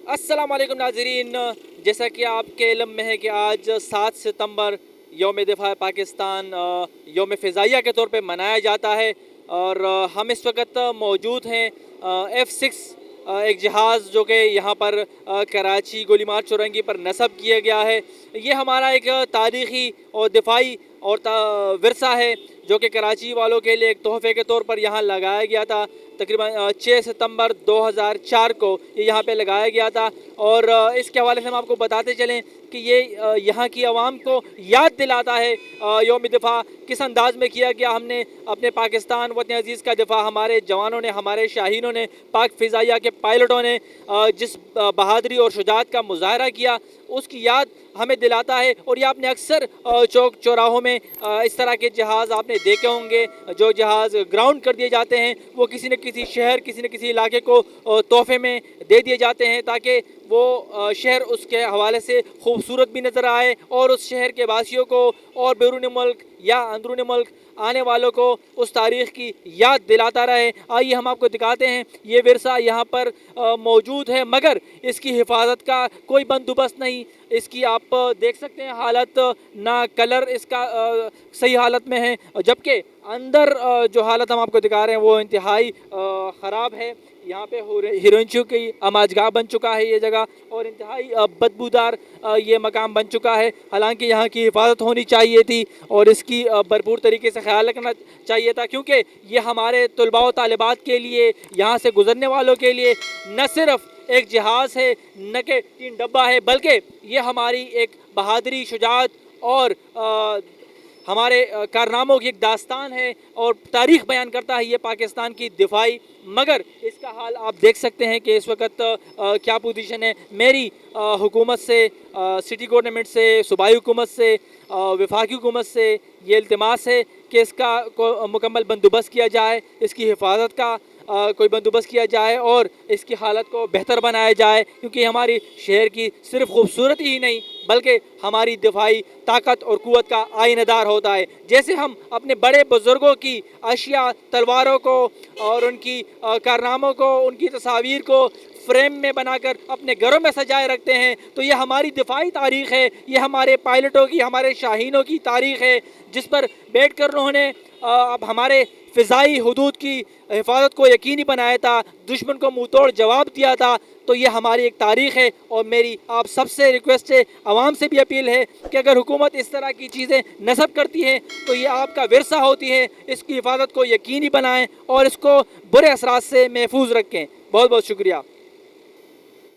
अस्सलाम वालेकुम नाज़रीन, जैसा कि आपके इल्म में है कि आज 7 सितंबर यौम दिफ़ा पाकिस्तान यौम फ़िज़ाइया के तौर पे मनाया जाता है। और हम इस वक्त मौजूद हैं F6 एक जहाज़ जो कि यहाँ पर कराची गोलीमार चौरंगी पर नस्ब किया गया है। ये हमारा एक तारीख़ी और दिफाई और विरसा है जो कि कराची वालों के लिए एक तोहफ़े के तौर पर यहाँ लगाया गया था। तकरीबन 6 सितंबर 2004 को ये यहाँ पे लगाया गया था। और इसके हवाले से हम आपको बताते चलें कि ये यहाँ की आवाम को याद दिलाता है यौम दिफ़ा किस अंदाज में किया गया। हमने अपने पाकिस्तान वतन अज़ीज़ का दिफ़ा हमारे जवानों ने, हमारे शाहीनों ने, पाक फ़िज़ाइया के पायलटों ने जिस बहादरी और शुजाअत का मुज़ाहरा किया उसकी याद हमें दिलाता है। और ये आपने अक्सर चौक चौराहों में इस तरह के जहाज़ आपने देखे होंगे। जो जहाज़ ग्राउंड कर दिए जाते हैं वो किसी न किसी शहर, किसी न किसी इलाके को तोहफे में दे दिए जाते हैं ताकि वो शहर उसके हवाले से खूबसूरत भी नज़र आए और उस शहर के वासियों को और बैरून मुल्क या अंदरून मुल्क आने वालों को उस तारीख़ की याद दिलाता रहे। आइए हम आपको दिखाते हैं ये विरसा यहाँ पर मौजूद है, मगर इसकी हिफाजत का कोई बंदोबस्त नहीं। इसकी आप देख सकते हैं हालत, ना कलर इसका सही हालत में है, जबकि अंदर जो हालत हम आपको दिखा रहे हैं वो इंतहाई ख़राब है। यहाँ पे हिरोइंचू की अमाजगाह बन चुका है ये जगह, और इंतहाई बदबूदार ये मकाम बन चुका है। हालांकि यहाँ की हिफाजत होनी चाहिए थी और इसकी भरपूर तरीके से ख्याल रखना चाहिए था, क्योंकि ये हमारे तलबा व तालिबात के लिए, यहाँ से गुजरने वालों के लिए न सिर्फ एक जहाज़ है, न कि तीन डब्बा है, बल्कि ये हमारी एक बहादरी, शुजाअत और हमारे कारनामों की एक दास्तान है और तारीख़ बयान करता है ये पाकिस्तान की दिफाई। मगर इसका हाल आप देख सकते हैं कि इस वक्त क्या पोजीशन है। मेरी हुकूमत से, सिटी गवर्नमेंट से, सूबाई हुकूमत से, वफाकी हुकूमत से ये इल्तिमास है कि इसका मुकम्मल बंदोबस्त किया जाए, इसकी हिफाजत का कोई बंदोबस्त किया जाए और इसकी हालत को बेहतर बनाया जाए, क्योंकि हमारी शहर की सिर्फ खूबसूरती ही नहीं बल्कि हमारी दिफाई ताकत और क़ुव्वत का आइनदार होता है। जैसे हम अपने बड़े बुज़ुर्गों की अशिया, तलवारों को और उनकी कारनामों को, उनकी तस्वीर को फ्रेम में बनाकर अपने घरों में सजाए रखते हैं, तो ये हमारी दिफाई तारीख़ है, ये हमारे पायलटों की, हमारे शाहीनों की तारीख़ है, जिस पर बैठ कर उन्होंने अब हमारे फ़िज़ाई हदूद की हिफाजत को यकीनी बनाया था, दुश्मन को मुँह तोड़ जवाब दिया था। तो ये हमारी एक तारीख़ है और मेरी आप सबसे रिक्वेस्ट है, आवाम से भी अपील है कि अगर हुकूमत इस तरह की चीज़ें नस्ब करती है तो ये आपका विरसा होती है, इसकी हिफाजत को यकीनी बनाएँ और इसको बुरे असरात से महफूज रखें। बहुत बहुत शुक्रिया।